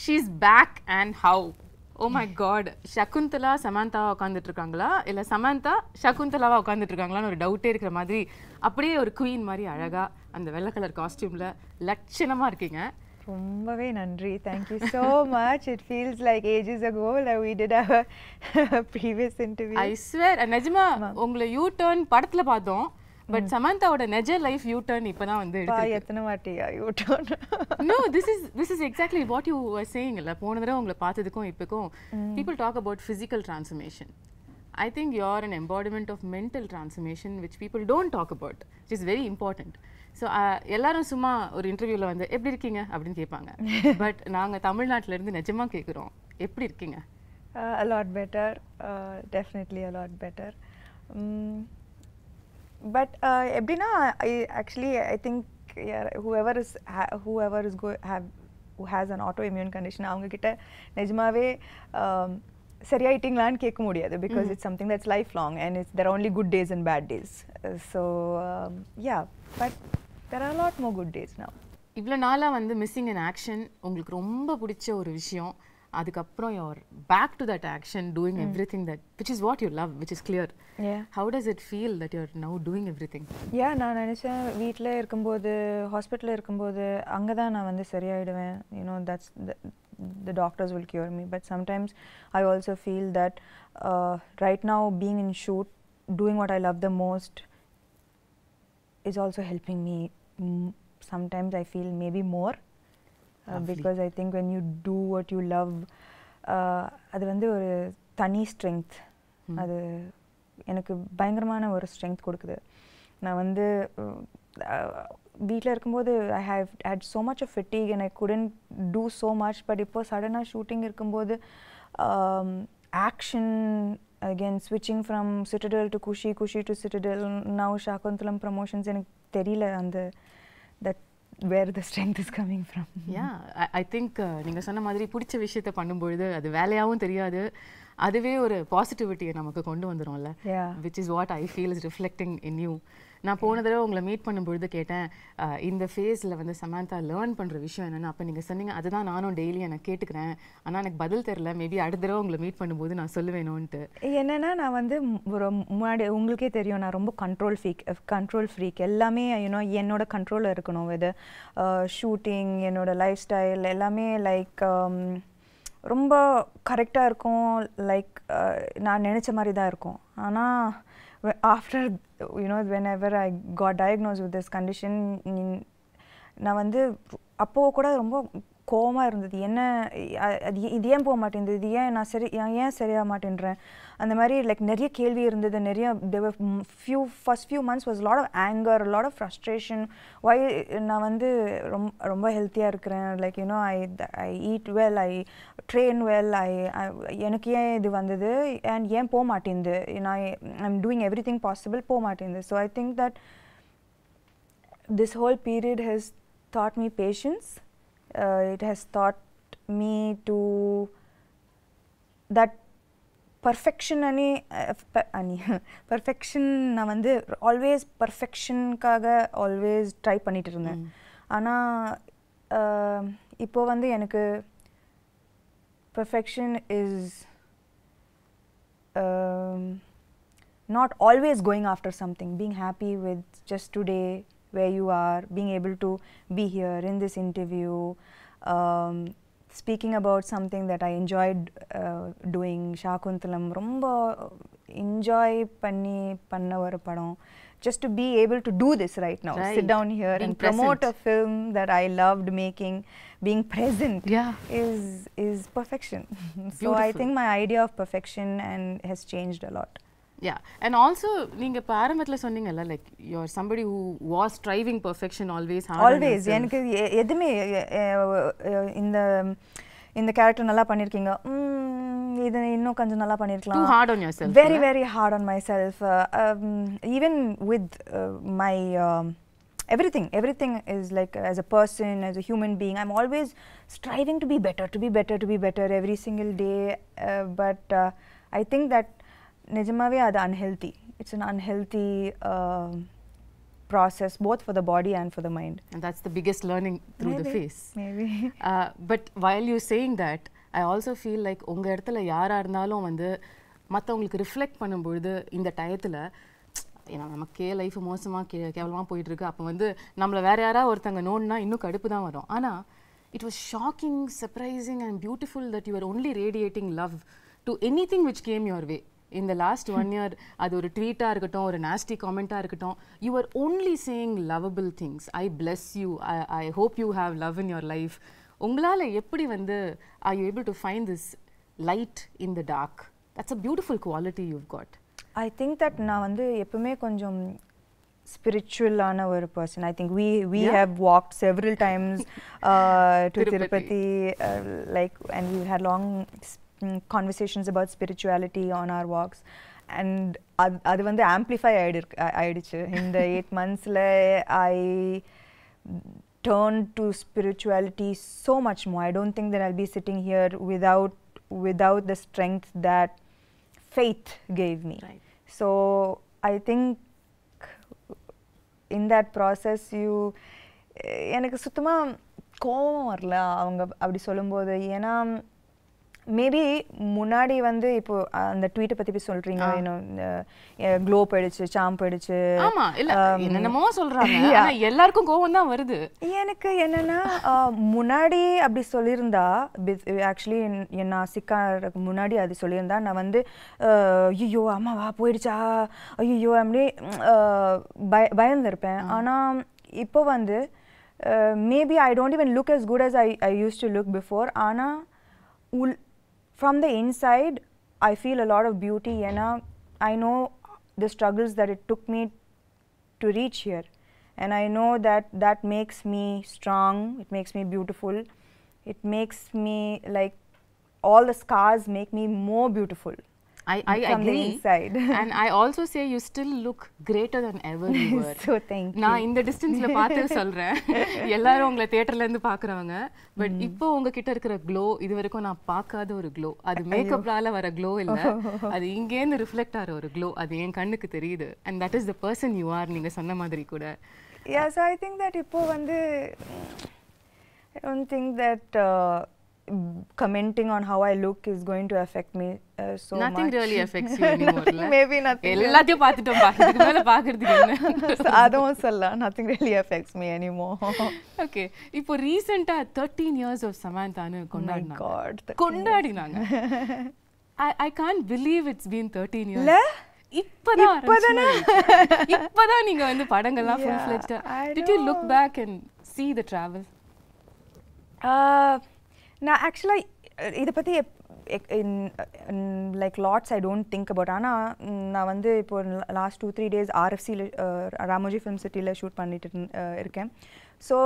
she's back and how? Oh my god, Shakuntala Samantha உட்கார்ந்துட்டு இருக்காங்களா இல்ல Samantha Shakuntala உட்கார்ந்துட்டு இருக்காங்களான்னு ஒரு டவுட்டே இருக்கிற மாதிரி அப்படியே ஒரு queen மாதிரி அழகா அந்த வெள்ளை கலர் காஸ்டியூம்ல லட்சணமா இருக்கீங்க. ரொம்பவே நன்றி. Thank you so much. It feels like ages ago that we did our previous interview. I swear, நிஜமா உங்களை யூ டர்ன் படத்துல பார்த்தோம். பட் சமந்தாவோட நெஜ லைஃப் யூ டர்ன் இப்பதான் வந்து எடுத்து எத்தனை வாட்டியா U turn? No, this is exactly what you were saying. இல்ல போன தடவை உங்களை பார்த்ததுக்கும் இப்போக்கும் people talk about physical transformation. I think you're an embodiment of mental transformation which people don't talk about, which is very important. So எல்லாரும் சும்மா ஒரு இன்டர்வியூல வந்து எப்படி இருக்கீங்க அப்படின்னு கேட்பாங்க. பட் நாங்க தமிழ்நாட்டுல இருந்து நிஜமா கேக்குறோம், எப்படி இருக்கீங்க? A lot better, definitely a lot better. But எப்படின்னா I think whoever who has an autoimmune condition அவங்க கிட்ட நிஜமாவே சரியாயிட்டீங்களான்னு கேட்க முடியாது because it's something that's lifelong and there are only good days and bad days. So yeah, but there are a lot more good days now. இவ்வளவு நாளா வந்து missing in action உங்களுக்கு ரொம்ப பிடிச்ச ஒரு விஷயம், அதுக்கப்புறம் you're back to that action doing everything that which is what you love, which is clear. Yeah. How does it feel that you're now doing everything? Yeah, நான் நினைச்சேன் வீட்ல இருக்கும்போது ஹாஸ்பிட்டல்ல இருக்கும்போது அங்க தான் நான் வந்து சரியாயிடுவேன். You know, that's the doctors will cure me, but sometimes I also feel that right now being in shoot, doing what I love the most is also helping me. Sometimes I feel maybe more. Because I think when you do what you love, அது வந்து ஒரு தனி strength. அது எனக்கு பயங்கரமான ஒரு strength கொடுக்குது. நான் வந்து வீட்டில் இருக்கும்போது I have had so much of fatigue and I couldn't do so much. But இப்போ சடனாக ஷூட்டிங் இருக்கும்போது action, again switching from Citadel to Kushi to Citadel, now Shaakuntalam promotions, எனக்கு தெரியல அந்த that where the strength is coming from. Yeah, I think நீங்க சொன்ன மாதிரி பிடிச்ச விஷயத்தை பண்ணும்போது அது வேலையாவும் தெரியாது, அதுவே ஒரு பாசிட்டிவிட்டியை நமக்கு கொண்டு வந்துரும்ல. which is what I feel is reflecting in you. நான் போன தடவை உங்களை மீட் பண்ணும்பொழுது கேட்டேன் இந்த ஃபேஸில் வந்து சமந்தா லேர்ன் பண்ணுற விஷயம் என்னென்னு. அப்போ நீங்கள் சொன்னீங்க அதுதான் நானும் டெய்லி எனக்கு கேட்டுக்கிறேன், ஆனால் எனக்கு பதில் தெரில, மேபி அடுத்த தடவை உங்களை மீட் பண்ணும்போது நான் சொல்லுவேணும்ன்ட்டு. என்னென்னா நான் வந்து ஒரு முன்னாடி உங்களுக்கே தெரியும் நான் ரொம்ப கண்ட்ரோல் ஃப்ரீக். எல்லாமே யூனோ என்னோட கண்ட்ரோலில் இருக்கணும். வித் ஷூட்டிங், என்னோட லைஃப் ஸ்டைல் எல்லாமே லைக் ரொம்ப கரெக்டாக இருக்கும். லைக் நான் நினச்ச மாதிரி தான் இருக்கும். ஆனால் after whenever I got diagnosed with this condition, நான் வந்து அப்போது கூட ரொம்ப கோவமாக இருந்தது. என்ன இது ஏன் போக மாட்டேங்குது, இது ஏன் நான் ஏன் சரியாக மாட்டேன்றேன், அந்த மாதிரி லைக் நிறைய கேள்வி இருந்தது. நிறைய first few months was a lot of anger, a lot of frustration. why நான் வந்து ரொம்ப ஹெல்த்தியாக இருக்கிறேன், like you know I eat well, I train well, எனக்கு ஏன் இது வந்தது and ஏன் போக மாட்டேங்குது, I'm doing everything possible, போக மாட்டேங்குது. So I think that this whole period has taught me patience. It has taught me to that perfection perfection நான் வந்து always perfectionக்காக always ட்ரை பண்ணிட்டு இருந்தேன். ஆனால் இப்போ வந்து எனக்கு perfection is not always going after something, being happy with just today where you are, being able to be here in this interview, speaking about something that I enjoyed doing. Shaakuntalam romba enjoy panna ஒரு படம். Just to be able to do this right now, sit down here being and promote a film that I loved making, being present is perfection. So I think my idea of perfection has changed a lot. Yeah, and also நீங்க இப்ப ஆரம்பத்துல சொன்னீங்கல்ல like you're somebody who was striving perfection always. எனக்கு எதுமே இந்த character நல்லா பண்ணிருக்கீங்க, இது இன்னும் கொஞ்சம் நல்லா பண்ணிருக்கலாம். Too hard on yourself. Very hard on myself. Even with my everything is like as a person, as a human being, I'm always striving to be better every single day. But I think that நிஜமாவே அது unhealthy. It's an unhealthy process both for the body and for the mind. And that's the biggest learning through the face. Maybe. But while you're saying that, I also feel like உங்க இடத்துல யாரா இருந்தாலும் வந்து மற்றவங்களுக்கு reflect பண்ணும்பொழுது இந்த டயத்தில் ஏன்னா நமக்கே லைஃப் மோசமாக கேவலமாக போயிட்டுருக்கு. அப்போ வந்து நம்மளை வேறு யாராவது ஒருத்தங்க நோன்னா இன்னும் கடுப்பு தான் வரும். ஆனால் it was shocking, surprising and beautiful that you were only radiating love to anything which came your way. In the last 1 year, அது ஒரு ட்வீட்டாக இருக்கட்டும், ஒரு nasty comment-ஆக இருக்கட்டும், you were only saying lovable things. I bless you. I hope you have love in your life. உங்களால் எப்படி வந்து are you able to find this light in the dark? That's a beautiful quality you've got. I think that நான் வந்து எப்பவுமே கொஞ்சம் spiritual-ஆன ஒரு person. I think we have walked several times to Tirupati, like, and we had long conversations about spirituality on our walks, and அது வந்து amplify ஆயிடுச்சு in the 8 monthsல. I turned to spirituality so much more. I don't think that I'll be sitting here without the strength that faith gave me. Right. So I think in that process எனக்கு சுத்தமா கோவம் வரல அவங்க அப்படி சொல்லும்போது. ஏன்னா maybe முன்னாடி வந்து இப்போ அந்த ட்வீட்டை பத்தி சொல்றீங்க, க்ளோ போயிடுச்சு, சாம் போயிடுச்சு, ஆமா இல்ல என்னென்னமோ சொல்றாங்க, ஆனா எல்லாருக்கும் கோவம் தான் வருது. எனக்கு என்னன்னா முன்னாடி அப்படி சொல்லியிருந்தா, ஆக்சுவலி நான் சிக்காருக்கு முன்னாடி அது சொல்லியிருந்தா நான் வந்து ஐயோ அம்மாவா போயிடுச்சா ஐயோ அப்படி பயந்துருப்பேன். ஆனால் இப்போ வந்து maybe I don't even look as good as I used to look before. ஆனால் from the inside I feel a lot of beauty, and I know the struggles that it took me to reach here, and I know that makes me strong, it makes me beautiful, it makes me like all the scars make me more beautiful. I from agree. The inside. And I also say you still look greater than ever you were. So thank you. நான் இந்த டிஸ்டன்ஸ்ல பார்த்து சொல்றேன், எல்லாரும் உங்களை தியேட்டர்ல இருந்து பாக்குறாங்க, பட் இப்போ உங்ககிட்ட இருக்கிற க்ளோ இது வரைக்கும் நான் பார்க்காத ஒரு க்ளோ. அது மேக்கப்லால வர க்ளோ இல்ல, அது இங்கேருந்து ரிஃப்ளெக்ட் ஆகிற ஒரு க்ளோ. அது என் கண்ணுக்கு தெரியுது. And that is the person you are. நீங்க சொன்ன மாதிரி கூட. Yes, I think that இப்போ வந்து I don't think that commenting on how I look is going to affect me so nothing much. Nothing really affects you anymore. Maybe nothing. எல்லாத்தையும் பார்த்துட்டோம், இதுக்கு மேல பார்க்கிறதுக்கு என்ன? அதுவும் சொல்லலாம். Nothing really affects me anymore. Okay, இப்போ ரீசெண்டா 13 years of Samanthaன்னு கொண்டாடினாங்க. Oh my God. கொண்டாடினாங்க. I can't believe it's been 13 years. இல்ல? இப்பதான் நீங்க வந்து படங்கள்லாம் full fledged. Did you look back and see the travel? நான் ஆக்சுவலாக இதை பற்றி like lots I don't think about. ஆனால் நான் வந்து இப்போ லாஸ்ட் 2-3 days RFCயில் ராமோஜி ஃபிலிம் சிட்டியில் ஷூட் பண்ணிட்டு இருக்கேன். ஸோ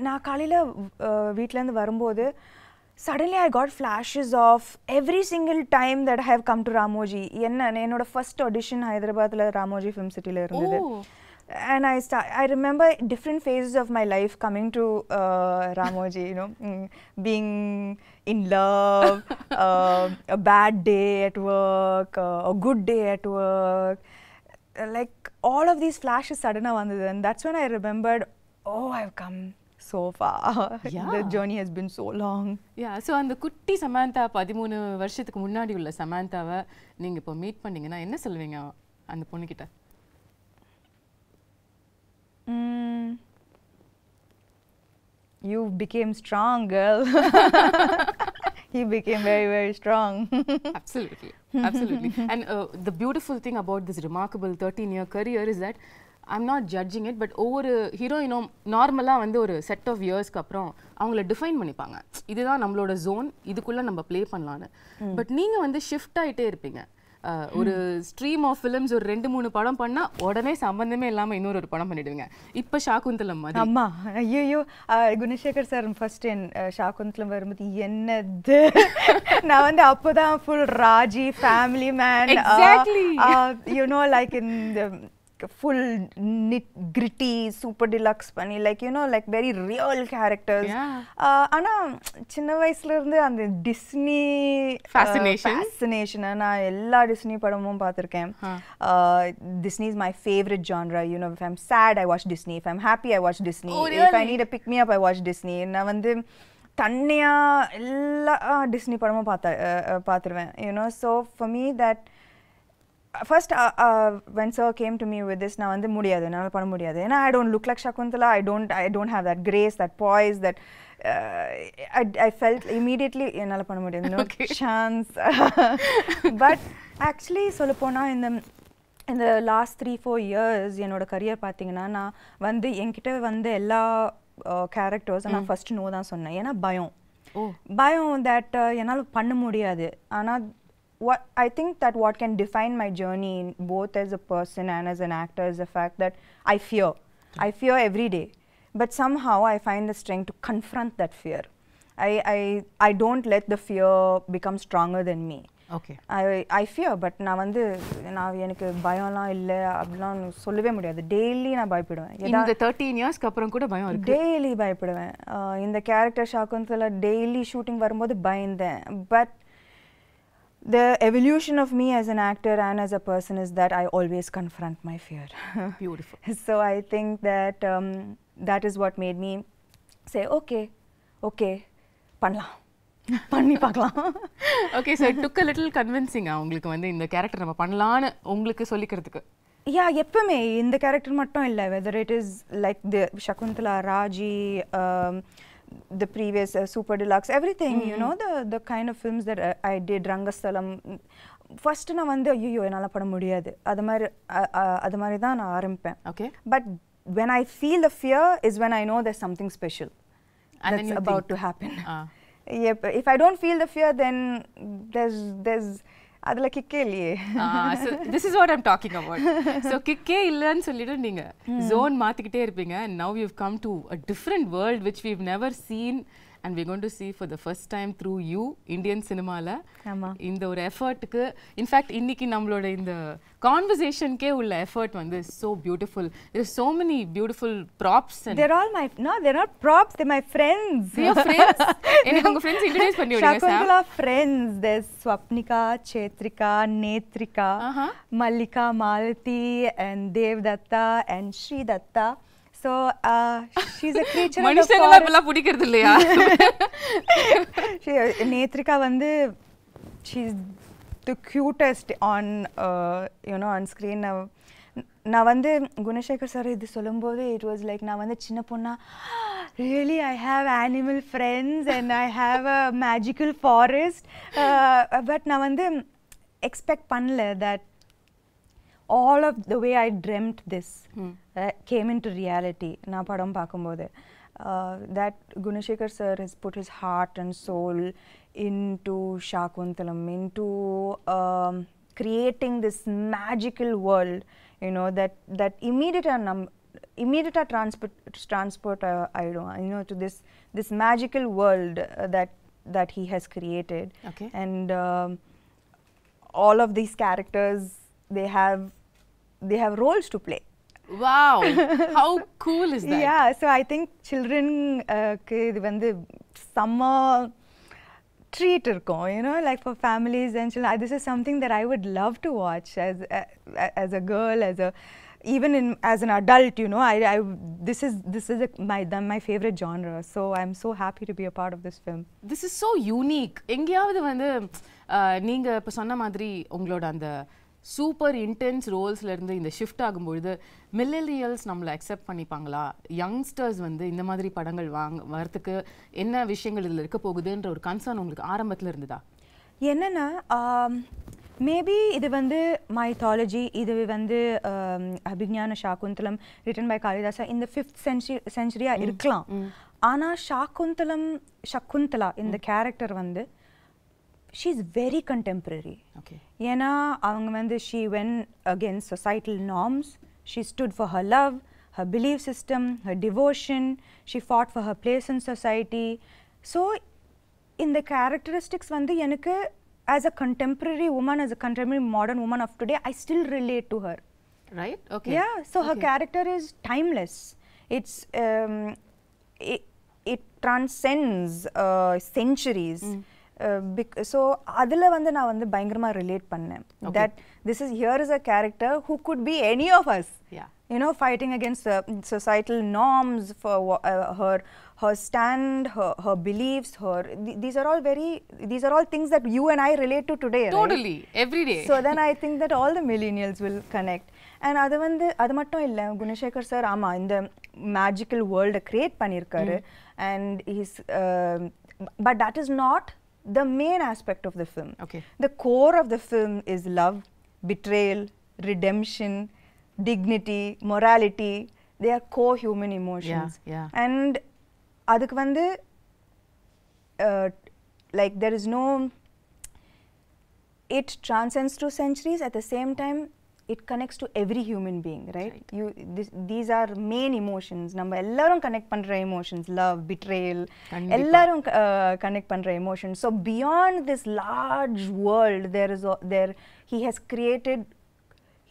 நான் காலையில் வீட்டிலேருந்து வரும்போது suddenly I got flashes of every single time that I have come to Ramoji. என்னோட ஃபர்ஸ்ட் ஆடிஷன் ஹைதராபாத்தில் ராமோஜி ஃபிலிம் சிட்டியில் இருந்தது. And I remember different phases of my life coming to Ramoji, being in love, a bad day at work, a good day at work, like all of these flashes suddenly vandhu, and that's when I remembered, oh, I've come so far. Yeah. The journey has been so long. Yeah, so அந்த குட்டி சமந்தா 13 வருஷத்துக்கு முன்னாடி உள்ள சமந்தாவை நீங்க இப்போ meet பண்ணீங்கன்னா என்ன சொல்வீங்க அந்த பொண்ணு கிட்ட? You became strong, girl. He became very, very strong. Absolutely, absolutely. And the beautiful thing about this remarkable 13-year career is that I'm not judging it, but ஒவ்வொரு ஹீரோயினும் நார்மலாக வந்து ஒரு செட் ஆஃப் இயர்ஸ்க்கு அப்புறம் அவங்கள டிஃபைன் பண்ணிப்பாங்க, இதுதான் நம்மளோட ஜோன், இதுக்குள்ளே நம்ம ப்ளே பண்ணலான்னு. பட் நீங்கள் வந்து ஷிஃப்ட் ஆகிட்டே இருப்பீங்க. ஒரு ஸ்ட்ரீம் ஆஃப் ஃபிலிம்ஸ் ஒரு 2-3 படம் பண்ணா உடனே சம்பந்தமே இல்லாம இன்னொரு படம் பண்ணிடுவீங்க. இப்ப ஷாகுந்தலம் மாதிரி. அம்மா ஐயோ குணசேகர் சார் ஃபர்ஸ்ட் ஷாகுந்தலம் வரும்போது என்னது நான் வந்து அப்போதான் full Raji family man, exactly. You know, like in the full gritty super deluxe pani, like you know, like very real characters. Ana chinna vayasla irundhu and Disney fascination na ella Disney padamum paathirken. Disney is my favorite genre. You know, if I'm sad I watch Disney, if I'm happy I watch Disney, if I need a pick me up I watch Disney. Na vandu tanniya ella Disney padamum paathirven, you know. So for me that first when sir came to me with this, na vandu mudiyadu enala panna mudiyadu, and I don't look like Shakuntala, I don't have that grace, that poise, that I felt immediately enala panna mudiyadu, no chance. But actually solla pona in the last 3-4 years enoda career pathina na vandu enkitta vande ella characters na first no da sonna, ena bayam that enala panna mudiyadu. Ana what I think that what can define my journey both as a person and as an actor is the fact that I fear every day, but somehow I find the strength to confront that fear. I don't let the fear become stronger than me. Okay. I fear, but na vandu na enakku bayamla illa abla sollave mudiyadu. Daily na bayipiduven. In the 13 years ku appuram kuda bayam irukku. Daily bayipiduven. In the character Shakuntala daily shooting varumbodhu bayindhen, but the evolution of me as an actor and as a person is that I always confront my fear. Beautiful. So I think that that is what made me say okay panni paakalam. Okay, so it took a little convincing ungalku vandu indha character nama pannalaanu ungalku sollikradhukku. Yeah, eppume indha character mattum illa, whether it is like the Shakuntala, Raji, the previous super deluxe, everything, you know, the kind of films that I did, Rangasthalam, first na vandu ayyo enala pada mudiyadu adu mari da na arampen. Okay, but when I feel the fear is when I know there's something special and that's about to happen. Yep, if I don't feel the fear, then there's adla kikke illiye. So this is what I'm talking about. So kikke illa nu sollidu neenga zone maathikite irpinga, and now we've come to a different world which we've never seen, and we're going to see for the first time through you, Indian cinema la. இந்த ஒரு எஃபர்ட்டுக்கு in fact இன்னைக்கு நம்மளோட இந்த கான்வர்சேஷன்க்கே உள்ள effort வந்து so beautiful. There's so many beautiful props and they're all my they're not props, they're my friends. Your friends? எனக்கு உங்க friends introduce பண்ணி விடுங்க sir. Shakuntala friends, there's Swapnika, Chetrika, Netrika, Mallika, Malati and Devdatta and Sri Datta. So she's a creature of the forest. மனுஷங்கள பல பிடிக்கிறது இல்லையா? Netrika vandu she's the cutest on you know, on screen. Na vandu Gunasekhar sir idu solumbodhu it was like na vandu chinna ponna really I have animal friends and I have a magical forest, but na vandu expect pannala that all of the way I dreamt this came into reality. Na padam paakumbodhu that Gunasekhar sir has put his heart and soul into Shaakuntalam, into creating this magical world, you know, that immediate transport I don't, you know, to this magical world that he has created. Okay. And all of these characters, they have roles to play. Wow, how cool is that? Yeah, so I think children idu vandu summer treat irkom, you know, like for families and children. This is something that I would love to watch as a girl, even as an adult, you know. This is my favorite genre, so I'm so happy to be a part of this film. This is so unique. எங்கயாவது வந்து நீங்க இப்ப சொன்ன மாதிரி உங்களோட அந்த super intense ரோல்ஸ்ல இருந்து இந்த ஷிஃப்ட் ஆகும்பொழுது மில்லேனியல்ஸ் நம்மளை அக்செப்ட் பண்ணிப்பாங்களா, யங்ஸ்டர்ஸ் வந்து இந்த மாதிரி படங்கள் வரதுக்கு என்ன விஷயங்கள் இதில் இருக்க போகுதுன்ற ஒரு கன்சர்ன் உங்களுக்கு ஆரம்பத்தில் இருந்ததா? என்னன்னா மேபி இது வந்து மைத்தாலஜி, இது வந்து அபிஜ்ஞான சாகுந்தலம் ரிட்டன் பை காளிதாசா இந்த 5th century இருக்கலாம். ஆனால் சகுந்தலா இந்த கேரக்டர் வந்து she's very contemporary. Okay. Yena avanga vandu she went against societal norms. She stood for her love, her belief system, her devotion. She fought for her place in society. So in the characteristics vandu enakku as a contemporary woman, as a contemporary modern woman of today, I still relate to her. right? Okay. Yeah, so her character is timeless. It's it transcends centuries. So adula vandu na vandu bayangarama relate pannen that here is a character who could be any of us. Yeah. You know, fighting against societal norms for her stand, her beliefs, these are all things that you and I relate to today. Totally, right? every day. So then I think that all the millennials will connect. And adu mattum illa, Gunasekhar sir ama inda magical world create pannirkaru, and he's but that is not the main aspect of the film. Okay. The core of the film is love, betrayal, redemption, dignity, morality. They are core human emotions. Yeah. And adukku vandu like there is no, it transcends through centuries. At the same time, it connects to every human being, right? These are main emotions. நம்ம எல்லாரும் connect பண்ற emotions, love, betrayal, எல்லாரும் connect பண்ற emotions. So beyond this large world,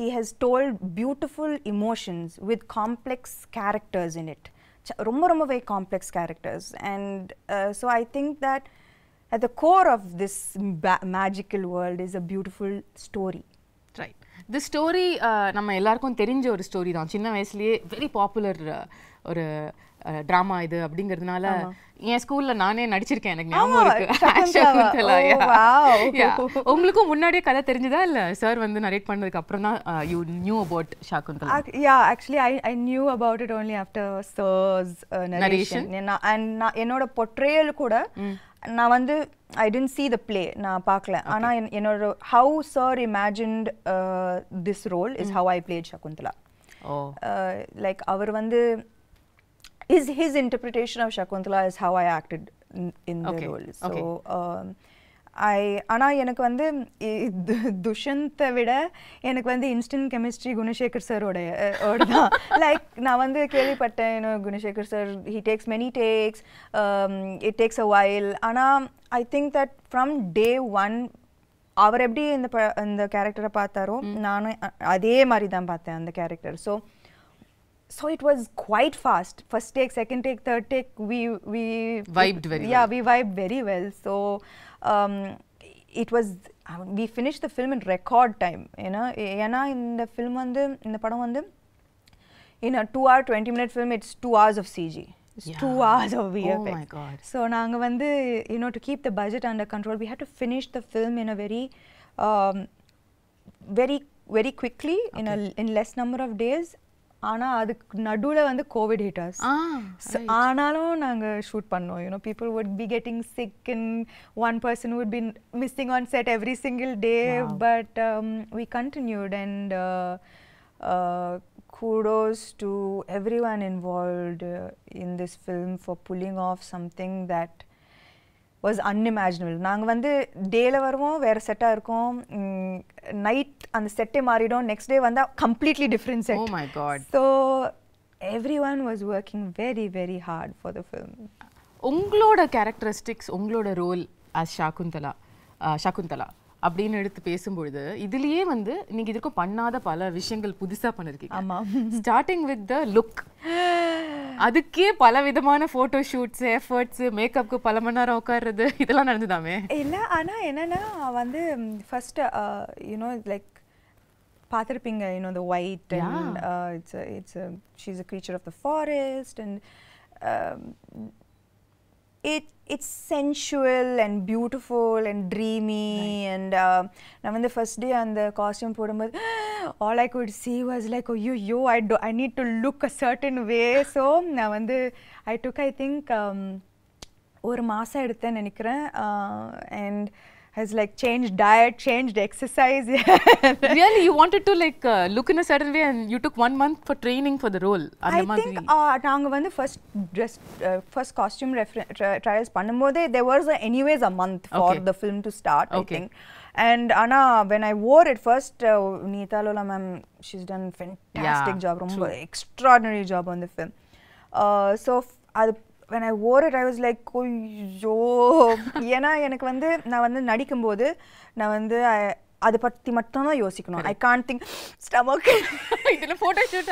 he has told beautiful emotions with complex characters in it. ரொம்ப very complex characters. And so I think that at the core of this magical world is a beautiful story. Right. The story நம்ம எல்லாருக்கும் தெரிஞ்ச ஒரு story தான். சின்ன வயசுலயே very popular ஒரு drama இது அப்படிங்கிறதுனால என் ஸ்கூல்ல நானே நடிச்சிருக்கேன், எனக்கு ஞாபகம் இருக்கு. Shakuntala. உங்களுக்கு முன்னாடியே கதை தெரிஞ்சதா இல்ல சார் வந்து நரேட் பண்ணதுக்கு அப்புறம் தான் you knew about Shakuntala? Yeah, actually I knew about it only after sir's narration. And என்னோட portrayal கூட நான் வந்து I didn't see the play, நான் பார்க்கல. ஆனா என்னோட how sir imagined this role is how I played Shakuntala. Like அவர் வந்து his interpretation of Shakuntala is how I acted in the role. So ஆனா எனக்கு வந்து துஷ்யந்தை விட எனக்கு வந்து இன்ஸ்டன்ட் கெமிஸ்ட்ரி குணசேகர் சாரோட தான். லைக் நான் வந்து கேள்விப்பட்டேன், Gunasekar sir he takes many takes, it takes a while. ஆனா I think that from day one அவர் எப்படி இந்த கேரக்டரை பார்த்தாரோ நானும் அதே மாதிரி தான் பார்த்தேன் அந்த character. So it was quite fast. First take, second take, third take, we vibed very well. Yeah, we vibed very well. So it was, we finished the film in record time. You know, ஏன்னா இந்த film வந்து இந்த படம் வந்து in a 2 hour 20-minute film, it's 2 hours of CG. It's 2 hours of VFX. Oh my God. So நாங்க வந்து, you know, to keep the budget under control, we had to finish the film in a very quickly, in less number of days. ஆனா அதுக்கு நடுவுல வந்து Covid hit us. ஆனாலும் நாங்க shoot பண்ணோம். You know, people would be getting sick and one person would be missing on set every single day. Wow. But we continued, and kudos to everyone involved in this film for pulling off something that was unimaginable. நாங்க வந்து டேல வருவோம், வேற செட்டா இருக்கும், night அந்த செட்டே மாறிடும், நெக்ஸ்ட் டே வந்தா completely different set. Oh my God. So everyone was working very very hard for the film. உங்களோட characteristics, உங்களோட ரோல் as Shakuntala அப்படின்னு எடுத்து பேசும்பொழுது இதுலயே வந்து நீங்க இதுக்கும் பண்ணாத பல விஷயங்கள் புதுசா பண்ணிருக்கீங்க. ஆமா. ஸ்டார்டிங் வித் த லுக், அதுக்கே பல விதமான போட்டோ ஷூட்ஸ், எஃபர்ட்ஸ், மேக்கப்க்கு பல மணி நேரம் உட்கார்றது, இதெல்லாம் நடந்துதாமே? இல்ல, ஆனா என்னன்னா வந்து ஃபர்ஸ்ட் you know, like பார்த்திருப்பீங்க, you know, the white and she's a creature of the forest, and it's sensual and beautiful and dreamy. Right. And நான் வந்து first day அந்த costume போடும்போது all I could see was like, oh yo, I need to look a certain way. So நான் வந்து I took, I think ஒரு மாசம் எடுத்தேன் நினைக்கிறேன், and has like changed diet, changed exercise. Really, you wanted to like look in a certain way, and you took 1 month for training for the role? I think நாங்க வந்து first costume trials பண்ணும்போது there was anyways a month for the film to start, I think. And Anna, when I wore it first, Neeta Lola ma'am, she's done fantastic job, ரொம்ப extraordinary job on the film. So when I wore it, I was like, ஐயோ, ஏன்னா எனக்கு வந்து நான் வந்து நடிக்கும்போது நான் வந்து அதை பற்றி மட்டும் தான் யோசிக்கணும். I can't think stomach இதுல photo shoot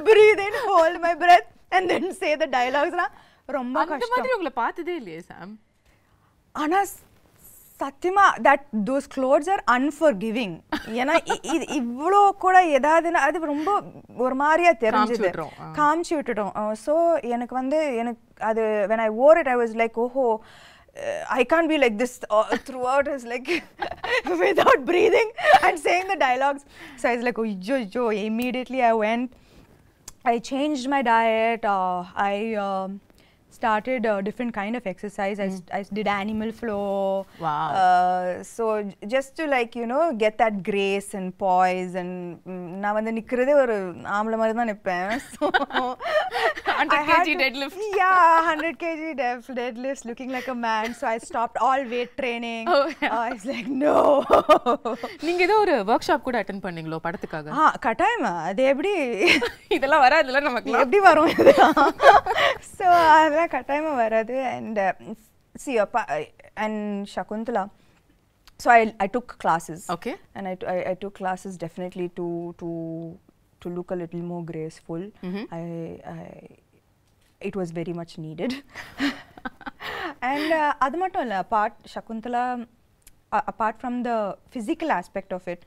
breathe in, hold my breath and then say the dialogues ரொம்ப கஷ்டம். அந்த மாதிரி உங்களை பார்த்ததே இல்லையே சாம். ஆனா சத்தியமா that those clothes are unforgiving. ஏன்னா இவ்வளோ கூட ஏதாவதுன்னா அது ரொம்ப ஒரு மாதிரியா தெரிஞ்சது, காமிச்சு விட்டுட்டோம். ஸோ எனக்கு அது when I wore it I was like I can't be like this throughout. It's like without breathing and saying the dialogues. So I was like immediately I went, I changed my diet, I started a different kind of exercise. I did animal flow. Wow. So just to like get that grace and poise, and na vand nikkrade oru aamla mari dhaan nippen. So 100 kg deadlift. Yeah, 100 kg deadlifts, looking like a man. So I stopped all weight training. I was like no. நீங்க ஏதோ ஒரு workshop கூட attend பண்ணீங்களோ படத்துக்காக? கட்டாயமா அது எப்படி இதெல்லாம் வராதுல நமக்கு எப்படி வரும் இதெல்லாம். So அதெல்லாம் கட்டாயமா வராது. And see and Shakuntala, so I took classes. Okay. And I took classes definitely to look a little more graceful. It was very much needed. And adu mattum illa, Shakuntala apart from the physical aspect of it,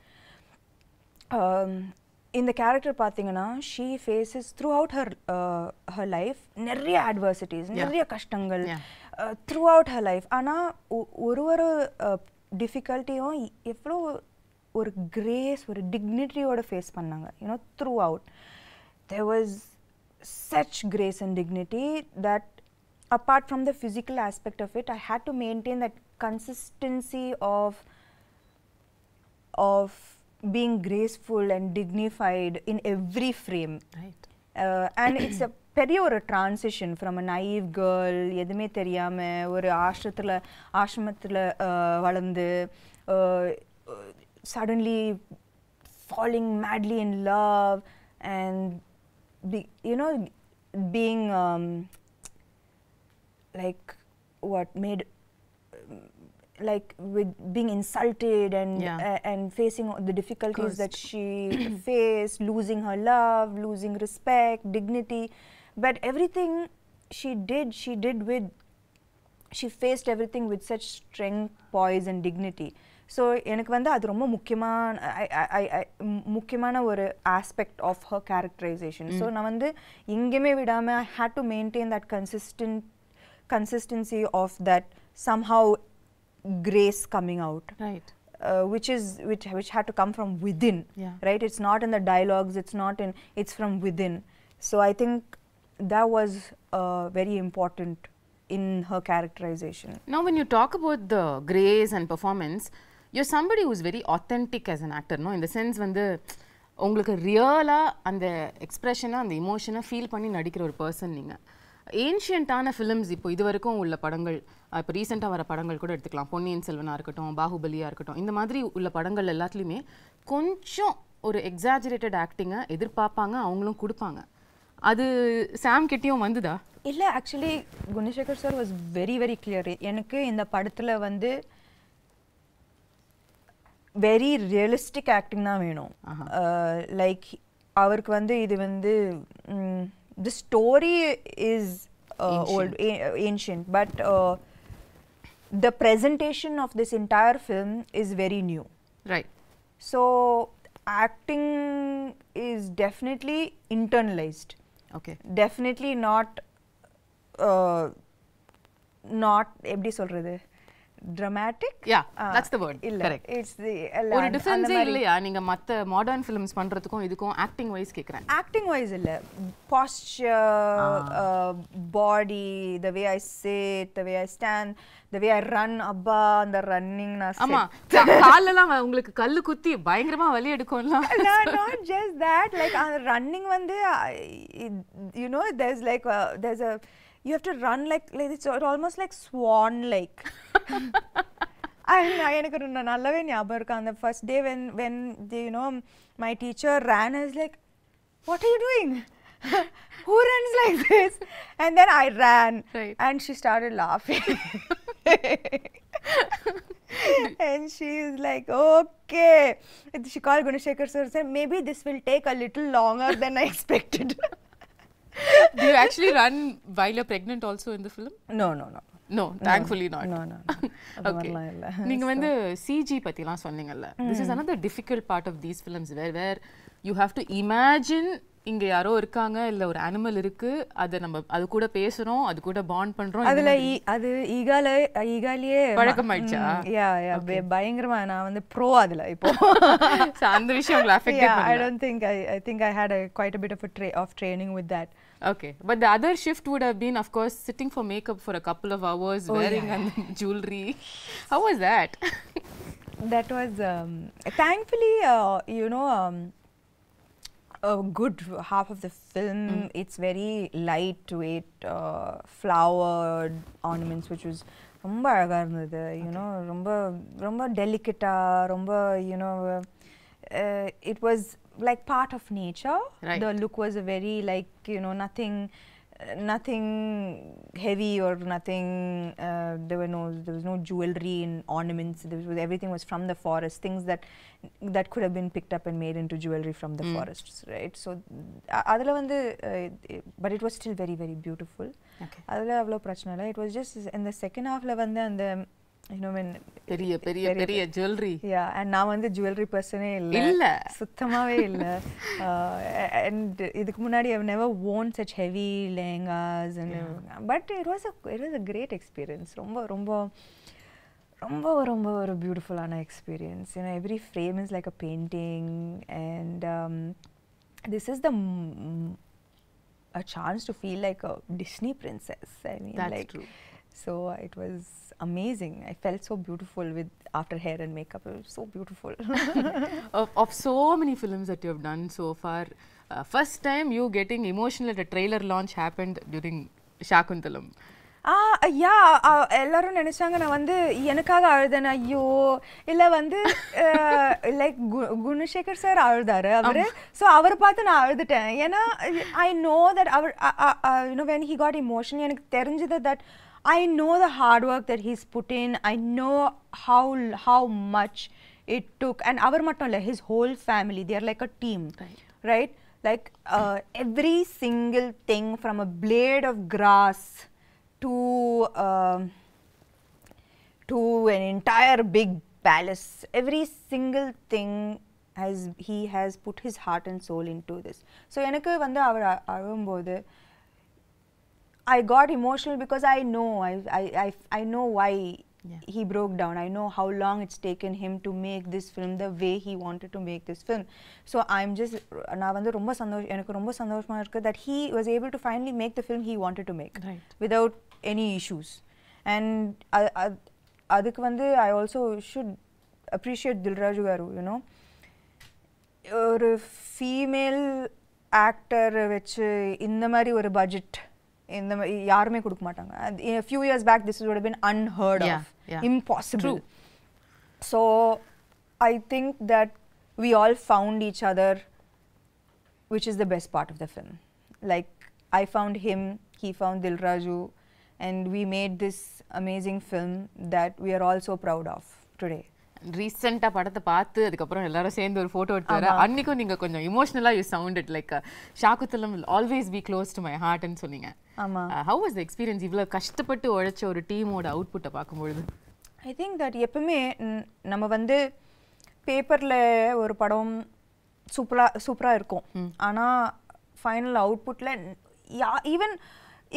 in the character pathina, she faces throughout her life நிறைய adversities, நிறைய கஷ்டங்கள் throughout her life. ஆனா ஒரு difficultyயும் எவ்வளோ ஒரு grace, ஒரு dignity ஓட face பண்ணாங்க. Throughout there was such grace and dignity that apart from the physical aspect of it, I had to maintain that consistency of being graceful and dignified in every frame. Right. And it's a பெரிய ஒரு transition from a naive girl, எதுமே தெரியாம ஒரு ஆசிரமத்துல வளர்ந்து suddenly falling madly in love and being like what made like with being insulted and facing the difficulties that she faced, losing her love, losing respect, dignity, but everything she faced everything with such strength, poise and dignity. So எனக்கு அது ரொம்ப முக்கியமான ஒரு aspect of her characterization. So நான் எங்கேயுமே விடாம I had to maintain that consistency of that somehow grace coming out, right? Which had to come from within. Right? It's not in the dialogues, it's from within. So I think that was very important in her characterization. Now when you talk about the grace and performance, you're somebody who's very authentic as an actor, no? In the sense உங்களுக்கு ரியலா அந்த எக்ஸ்பிரஷனை அந்த இமோஷனை feel பண்ணி நடிக்கிற ஒரு person நீங்க. ஏன்ஷியன்ட்டான films இப்போ இது வரைக்கும் உள்ள படங்கள், இப்போ ரீசெண்டாக வர படங்கள் கூட எடுத்துக்கலாம், பொன்னியின் செல்வனாக இருக்கட்டும், பாகுபலியாக இருக்கட்டும், இந்த மாதிரி உள்ள படங்கள் எல்லாத்துலேயுமே கொஞ்சம் ஒரு எக்ஸாஜரேட்டட் ஆக்டிங்கை எதிர்பார்ப்பாங்க, அவங்களும் கொடுப்பாங்க. அது சாம் கிட்டேயும் வந்துதா? இல்லை, actually Gunasekar sir was very very clear. எனக்கு இந்த படத்தில் வெரி ரியலிஸ்டிக் ஆக்டிங் தான் வேணும். லைக் அவருக்கு இது the story is ancient, but the presentation of this entire film is very new. Right. So acting is definitely internalized. Okay. Definitely not எப்படி சொல்றது, dramatic. Yeah, that's the word. Correct. It's the ஒரு difference இல்லையா நீங்க மத்த modern films பண்றதுக்கும் இதுக்கும் acting wise கேக்குறேன்? Acting wise இல்ல, posture, body, the way I sit, the way I stand, the way I run, abba அந்த ரன்னிங் நான் ஆமா காலெல்லாம் உங்களுக்கு கல்லு குத்தி பயங்கரமா வலி எடுக்கும்ல. Not just that, like running there's a you have to run like it's almost like swan like. எனக்கு நல்லாவே ஞாபகம் இருக்கு அந்த first day when my teacher ran, I was like, what are you doing? Who runs like this? And then I ran. Right. And she started laughing. And she is like, okay. She called Gunasekhar sir and said, maybe this will take a little longer than I expected. Do you actually run while you're pregnant also in the film? No, no, no. No, thankfully not. No, no. Okay. நீங்க வந்து CG பத்திலாம் சொன்னீங்கல்ல. This is another difficult part of these films where you have to imagine இங்க யாரோ இருக்காங்க இல்ல ஒரு animal இருக்கு அத நம்ம அது கூட பேசுறோம் அது கூட பாண்ட் பண்றோம் அதுல அது ஈகாலியே பழக்கமாயிடுச்சா யா பயங்கரமா நான் வந்து ப்ரோ அதுல இப்போ அந்த விஷயம் உங்களுக்கு அஃபெக்ட் பண்ணல I don't think I think I had quite a bit of training with that. Okay, but the other shift would have been, of course, sitting for makeup for a couple of hours, wearing jewelry. How was that? That was, thankfully, you know, a good half of the film, it's very lightweight, flowered ornaments, which was ரொம்ப அழகா இருந்தது, you know, ரொம்ப delicate-ஆ, ரொம்ப, you know, it was like part of nature. Right. The look was a very like, you know, nothing heavy or nothing, there was no jewelry and ornaments. Everything was from the forest, things that could have been picked up and made into jewelry from the forests, right? So adula vandu but it was still very very beautiful. Okay, adula avlo prachana illa. It was just in the second half la vandu and you know when பெரிய jewelry. Yeah, and நான் வந்து jewelry person இல்ல சுத்தமாவே இல்ல. And இதுக்கு முன்னாடி I've never worn such heavy lehengas and but it was a great experience. ரொம்ப ஒரு beautiful ஆன experience. You know, every frame is like a painting and this is a chance to feel like a Disney princess. I mean, that's like true. So it was amazing. I felt so beautiful after hair and makeup. It was so beautiful. Of so many films that you have done so far, first time you getting emotional at a trailer launch happened during Shaakuntalam. எல்லாரும் நினைச்சாங்க நான் வந்து எனக்காக அழுதேன். ஐயோ இல்ல வந்து like Gunasekar sir அழுதாரு அவரு. ஸோ அவரை பார்த்து நான் அழுதுட்டேன். ஏன்னா ஐ நோ தட் அவர் you know when he got emotional எனக்கு தெரிஞ்சது that I know the hard work that he's put in. I know how much it took. And our mattum illa, his whole family, they are like a team, right? Like every single thing from a blade of grass to an entire big palace, every single thing he has put his heart and soul into this. So enakku vandu avar alumbodhu I got emotional because I know why he broke down. I know how long it's taken him to make this film the way he wanted to make this film. So I'm just நான் வந்து எனக்கு ரொம்ப சந்தோஷமா இருக்கு that he was able to finally make the film he wanted to make without any issues. And அதுக்கு வந்து I also should appreciate Dil Raju garu, you know, ஒரு female actor வச்சு இந்த மாதிரி ஒரு பட்ஜெட் இந்த யாருமே கொடுக்க மாட்டாங்க. A few years back this would have been unheard of, impossible. So I think that we all found each other, which is the best part of the film. Like I found him, he found Dil Raju, and we made this amazing film that we are all so proud of today. ரீசெண்டா படத்தை பார்த்து அதுக்கப்புறம் எல்லாரும் சேர்ந்து ஒரு photo எடுத்து வர அன்னைக்கும் நீங்க கொஞ்சம் இமோஷனலா you sounded like Shaakuntalam will always be close to my heart ன்னு சொன்னீங்க. ஆமா. How was the experience இவ்ளோ கஷ்டப்பட்டு உழைச்ச ஒரு டீமோட அவுட்புட்டை பார்க்கும்போது? I think that எப்பவுமே நம்ம வந்து பேப்பர்ல ஒரு படம் சூப்பரா இருக்கும். ஆனா final அவுட்புட்ல even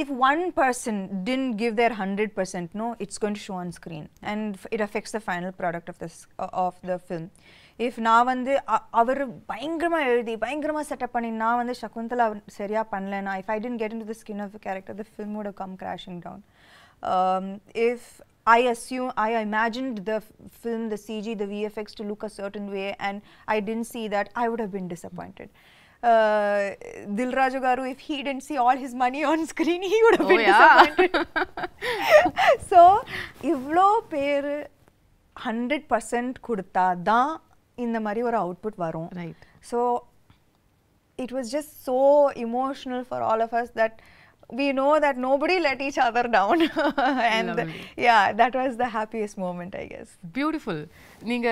if one person didn't give their 100%, no, it's going to show on screen and it affects the final product of the film. If na vandu அவர் பயங்கரமா எழுதி பயங்கரமா செட்டப் பண்ணி நான் வந்து சகுந்தலா சரியா பண்ணலனா, if I didn't get into the skin of the character, the film would have come crashing down. If I imagined the film, the CG, the VFX to look a certain way and I didn't see that, I would have been disappointed. Dil Raju garu, if he didn't see all his money on screen, he would have been disappointed. So ivlo per 100% கொடுத்தா தான் இந்த மாதிரி ஒரு output வரும். So it was just so emotional for all of us that we know that nobody let each other down. And yeah, that was the happiest moment, I guess. Beautiful. நீங்க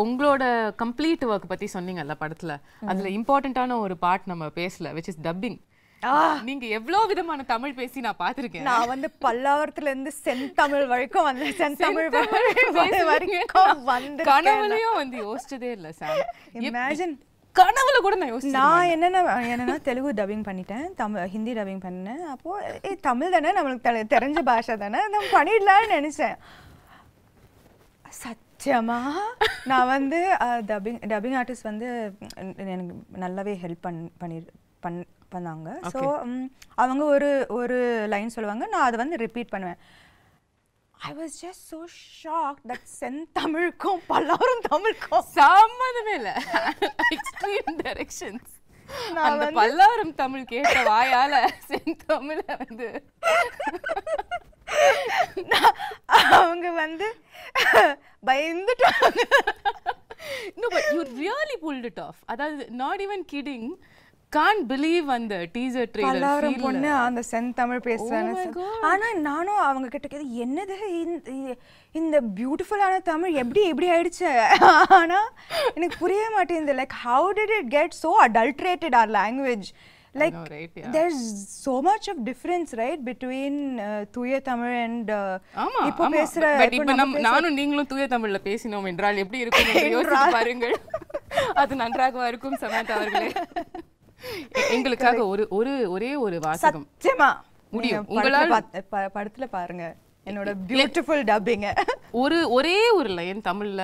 உங்களோட complete work பத்தி சொன்னீங்கல்ல படத்துல, அதுல இம்பார்ட்டன்ட்டான ஒரு part நம்ம பேசல, which is dubbing. நீங்க எவ்வளவு விதமான தமிழ் பேசி நான் பாத்திருக்கேன். நான் வந்து பல்லாவரத்துல இருந்து செந்தமிழ் வரைக்கும் வந்து செந்தமிழ் வரைக்கும் வந்து கனவுலயும் வந்து யோசிச்சதே இல்ல சார். இமேஜின் கனவுல கூட நான் யோசிச்சேன். நான் என்னன்னா தெலுங்கு டப்பிங் பண்ணிட்டேன், ஹிந்தி டப்பிங் பண்ணேன். அப்போ தமிழ் தானே நம்மளுக்கு தெரிஞ்ச பாஷை தானே, நம்ம பண்ணிடலாம்னு நினைச்சேன். சத்தியமா நான் வந்து டப்பிங் ஆர்டிஸ்ட் வந்து எனக்கு நல்லாவே ஹெல்ப் பண்ணாங்க. ஸோ அவங்க ஒரு லைன் சொல்லுவாங்க, நான் அதை வந்து ரிப்பீட் பண்ணுவேன். I was just so shocked that செந்தமிழுக்கும் Pallavaram தமிழுக்கும் சம்மந்தமே இல்லை. Extreme directions. அந்த பல்லாவரம் தமிழ் கேட்ட வாயால செந்தமிழ வந்து அவங்க வந்து பயந்துட்டாங்க. No, but you really pulled it off. அதாவது not even kidding. Can't believe அந்த டீசர் ட்ரெய்லர் பல்லாவரம் பொண்ணு அந்த செந்தமிழ் பேசுறாங்க. ஆனா நானும் அவங்க கிட்ட கேது என்னது இந்த பியூட்டிஃபுல்லான தமிழ் எப்படி ஆயிடுச்சு. ஆனா எனக்கு புரிய மாட்டேங்குது. Like how did it get so adulterated our language? Like know, right? Yeah. There's so much of difference, right, between தூய தமிழ் and இப்போ பேசுற. பட் இப்போ நானும் நீங்களும் தூய தமிழ்ல பேசினோம் என்றால் எப்படி இருக்கும் என்று யோசித்து பாருங்கள். அது நன்றாக இருக்கும் சமந்தா அவர்களே. எங்களுக்காக ஒரே ஒரு வாசகம் சத்தியமா முடியும் உங்களால படத்துல பாருங்க என்னோட பியூட்டிஃபுல் டப்பிங். ஒரே ஒரு லைன் தமிழ்ல,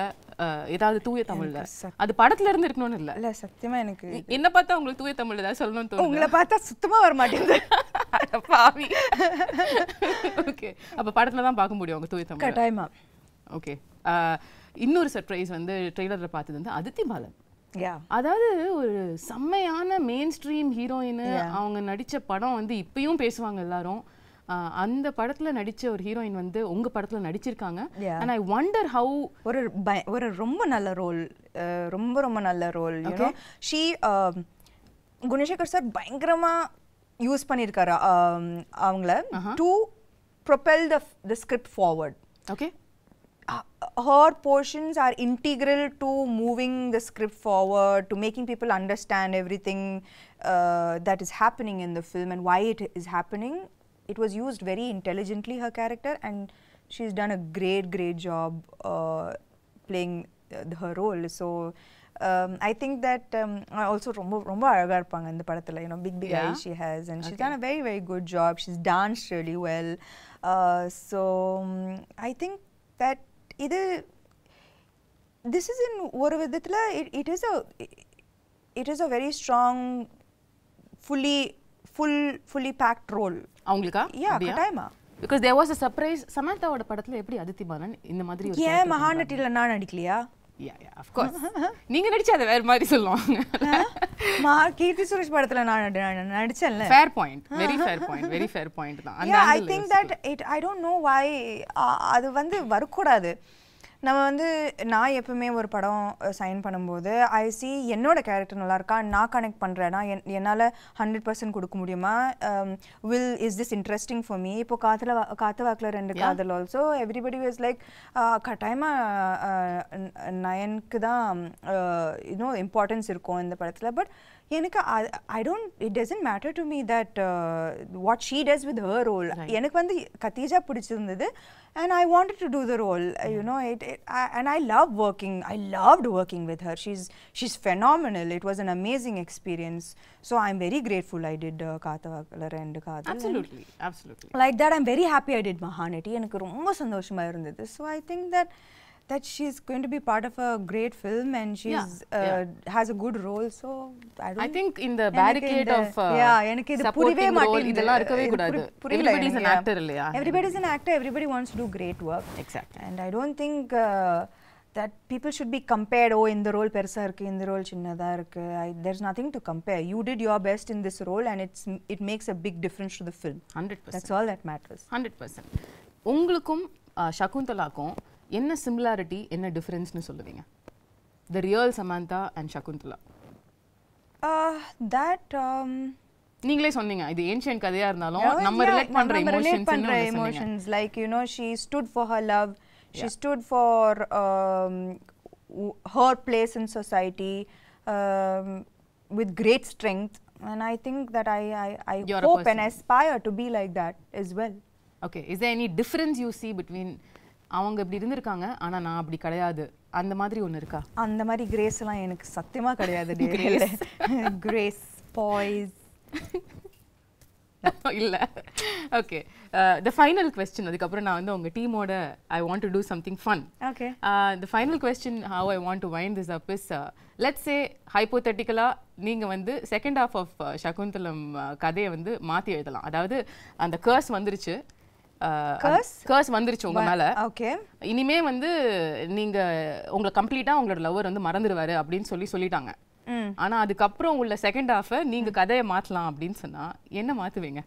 ஏதாவது தூய தமிழ்ல, அது படத்துல இருந்து இருக்கணும்னு இல்ல. சத்தியமா எனக்கு என்ன பார்த்தா உங்களுக்கு தூய தமிழ்ல ஏதாவது சொல்லணும்னு தோணுது? உங்களை பார்த்தா சுத்தமா வர மாட்டேங்குது. பாவி. ஓகே, அப்ப படத்துல தான் பார்க்க முடியும் உங்க தூய தமிழ். கட்டாயமா. ஓகே, இன்னொரு சர்ப்ரைஸ் வந்து ட்ரெய்லர்ல பார்த்தது வந்து அதித்தி பாலன். அதாவது ஒரு செம்மையான மெயின் ஸ்ட்ரீம் ஹீரோயின். அவங்க நடிச்ச படம் வந்து இப்பயும் பேசுவாங்க எல்லாரும். அந்த படத்துல நடிச்ச ஒரு ஹீரோயின் வந்து உங்க படத்துல நடிச்சிருக்காங்க. and I wonder how ஒரு ரொம்ப நல்ல ரோல், ரொம்ப நல்ல role. you know she Gunasekhar sir பயங்கரமா யூஸ் பண்ணிருக்காரு அவங்கள to propel the script forward. okay, her portions are integral to moving the script forward, to making people understand everything that is happening in the film and why it is happening. It was used very intelligently, her character, and she's done a great job playing her role. So I think that also ரொம்ப அழகா இருப்பாங்க இந்த படத்துல. You know, big eyes she has, and she's done a very good job. She's danced really well. So I think that this is in ஒரு விதத்துல it is a very strong fully packed role. அவங்களுக்கா? கட்டாயமா. because there was a surprise. சமந்தாவோட படத்துல எப்படி அதித்தி பாலன் இந்த மாதிரி ஒரு ஏன் மகாநட்டில நான் நடிக்கலையா? yeah of course. நீங்க நடிச்சா அது வேற மாதிரி சொல்லுவாங்க. கீர்த்தி சுரேஷ் படத்துல நான் நடிச்சேன்ல. fair point, very fair point தான். yeah, I think that I don't know why அது வந்து வரக்கூடாது. நம்ம வந்து நான் எப்பவுமே ஒரு படம் சைன் பண்ணும்போது ஐ சி என்னோட கேரக்டர் நல்லா இருக்கா, நான் கனெக்ட் பண்ணுறேன்னா என்னால் 100% கொடுக்க முடியுமா, is this interesting for me. இப்போ காத்து வாக்கில் 2 காதல் ஆல்சோ எவ்ரிபடி வாஸ் லைக் கட்டாயமாக நயனுக்கு தான் இம்பார்ட்டன்ஸ் இருக்கும் இந்த படத்தில். பட் எனக்கு it doesn't matter to me that what she does with her role. எனக்கு வந்து கத்தீஜா பிடிச்சிருந்தது and I wanted to do the role. You know, and I loved working with her. She's phenomenal. It was an amazing experience. So I'm very grateful I did Kathavakkala and Kadhal. Absolutely. Like that, I'm very happy I did Mahanati. எனக்கு ரொம்ப சந்தோஷமா இருந்தது. So I think that she's going to be part of a great film, and she's has a good role. So I think in the barricade of எனக்கு இது புரியவே மாட்டேங்குது. இதெல்லாம் இருக்கவே கூடாது. Everybody is an actor இல்லையா? Everybody is an actor. Everybody wants to do great work. Exactly. And I don't think that people should be compared. Oh, இந்த role பெருசா இருக்கு, இந்த ரோல் சின்னதா இருக்கு. There's nothing to compare. You did your best in this role, and it makes a big difference to the film. 100%. That's all that matters. 100%. உங்களுக்கும் சகுந்தலாக்கும் என்ன similarity, என்ன டிஃபரன்ஸ்னு சொல்லுவீங்க? The real Samantha and Shakuntala. That நீங்களே சொன்னீங்க இது ancient கதையா இருந்தாலும் நம்ம ரிலேட் பண்ற emotions like you know she stood for her love, she stood for her place in society with great strength, and I think that I hope and aspire to be like that as well. Okay, is there any difference you see between அவங்க இப்படி இருந்திருக்காங்க ஆனா நான் அப்படி கிடையாது அந்த மாதிரி ஒன்னு இருக்கா? அந்த மாதிரி கிரேஸ் எல்லாம் எனக்கு சத்தியமா கிடையாது. கிரேஸ் பாய்ஸ் இல்ல. ஓகே, the final question, அதுக்கு அப்புறம் நான் வந்து உங்க டீமோட I want to do something fun. Okay. The final question how I want to wind this up is let's say hypothetically நீங்க வந்து second half of Shakuntalam கதையை வந்து மாத்தி எழுதலாம். அதாவது அந்த curse வந்துருச்சு, கர்ஸ் வந்துருச்சு உங்க மேல. ஓகே, இனிமே வந்து நீங்க உங்களை கம்ப்ளீட்டா உங்களோட லவர் வந்து மறந்துடுவாரு அப்படின்னு சொல்லிட்டாங்க. ஆனா அதுக்கப்புறம் உள்ள செகண்ட் ஹாஃப் நீங்க கதையை மாத்தலாம் அப்படின்னு சொன்னா என்ன மாத்துவீங்க?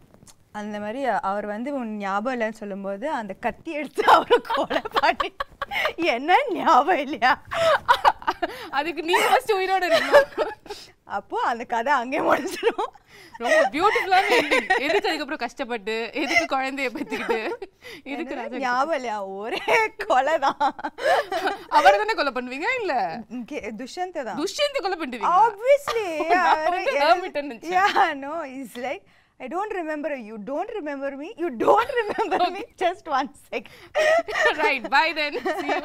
அந்த மாதிரி அவர் வந்து ஞாபகம் இல்லைன்னு சொல்லும்போது அந்த கத்தி எடுத்து அவரை கொலை பண்ணி என்ன ஞாபகம் இல்லையா அதுக்கு நீ ஃபர்ஸ்ட் உயிரோட இருக்கணும். அப்போ அந்த கதை அங்கே முடிஞ்சிடும். ரொம்ப பியூட்டிஃபுல்லான எண்டிங். எதுக்கு அதுக்கப்புறம் கஷ்டப்பட்டு எதுக்கு குழந்தைய பத்திக்கிட்டு இதுக்கு ஞாபகம் இல்லையா? ஒரே கொலை தான். அவரை தானே கொலை பண்ணுவீங்க? இல்ல துஷ்யந்த் தான். துஷ்யந்த் கொலை பண்ணுவீங்க obviously. Yeah, no, it's like I don't remember you, don't remember me, you don't remember me, just 1 second. Right, bye then, see you.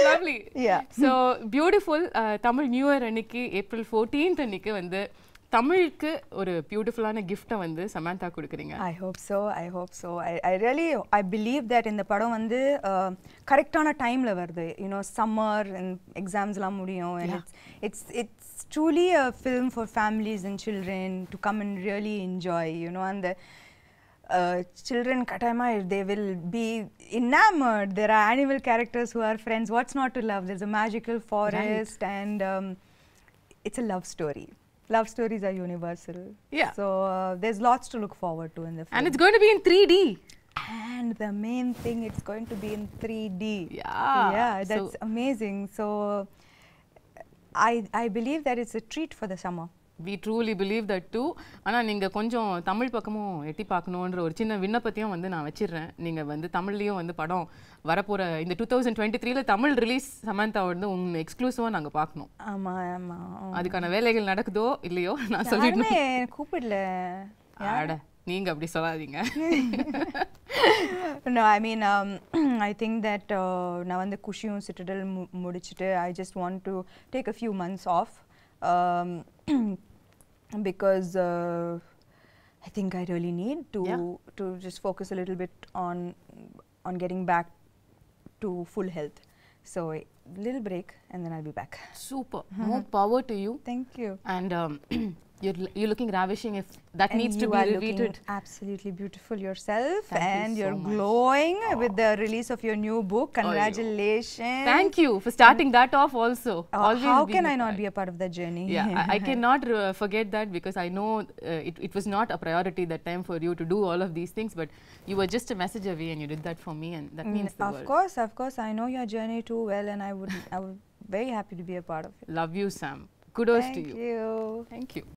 Lovely. Yeah. So beautiful. Tamil New Year அன்னைக்கு April 14th அன்னைக்கு வந்து தமிழுக்கு ஒரு பியூட்டிஃபுல்லான கிஃப்ட்டை வந்து சமந்தா கொடுக்குறீங்க. I hope so. I really believe that இந்த படம் வந்து கரெக்டான டைம்ல வருது. You know, summer and examsலாம் முடியும், and it's truly a film for families and children to come and really enjoy, you know, and the children katayama they will be enamored. There are animal characters who are friends. What's not to love? There's a magical forest, right. And it's a love story. Love stories are universal. Yeah. So there's lots to look forward to in the film. And it's going to be in 3D. And the main thing, it's going to be in 3D. Yeah. That's amazing. So I believe that it's a treat for the summer. We truly believe that too. ஆனா நீங்க கொஞ்சம் தமிழ் பக்கமும் எட்டி பார்க்கணும்ன்ற ஒரு சின்ன விண்ணப்பத்தையும் வந்து நான் வச்சிடுறேன். நீங்க வந்து தமிழ்லயும் வந்து படம் வரப்போற இந்த 2023ல தமிழ் ரிலீஸ் சமந்தா வந்து உங்க எக்ஸ்க்ளூசிவா நாங்க பார்க்கணும். ஆமா. அதுக்கான வேலைகள் நடக்குதோ இல்லையோ நான் சொல்லிடுறேன். கூப்பிடல. அட நீங்க அப்படி சொல்லாதீங்க. No, I mean I think that நான் வந்து குஷியும் சிட்டடல் முடிச்சிட்டு I just want to take a few months off. Because I think I really need to just focus a little bit on getting back to full health. So a little break and then I'll be back. Super. More power to you. Thank you. And you're looking ravishing. If that and needs to be repeated. You are looking absolutely beautiful yourself. Thank and you so you're much. glowing with the release of your new book. Congratulations. Thank you for starting that off also. How can I not be a part of that journey? Yeah, I cannot forget that because I know it was not a priority that time for you to do all of these things, but you were just a message away and you did that for me, and that means the world. Of course. I know your journey too well, and I would very happy to be a part of it. Love you, Sam. Kudos to you. Thank you. Thank you.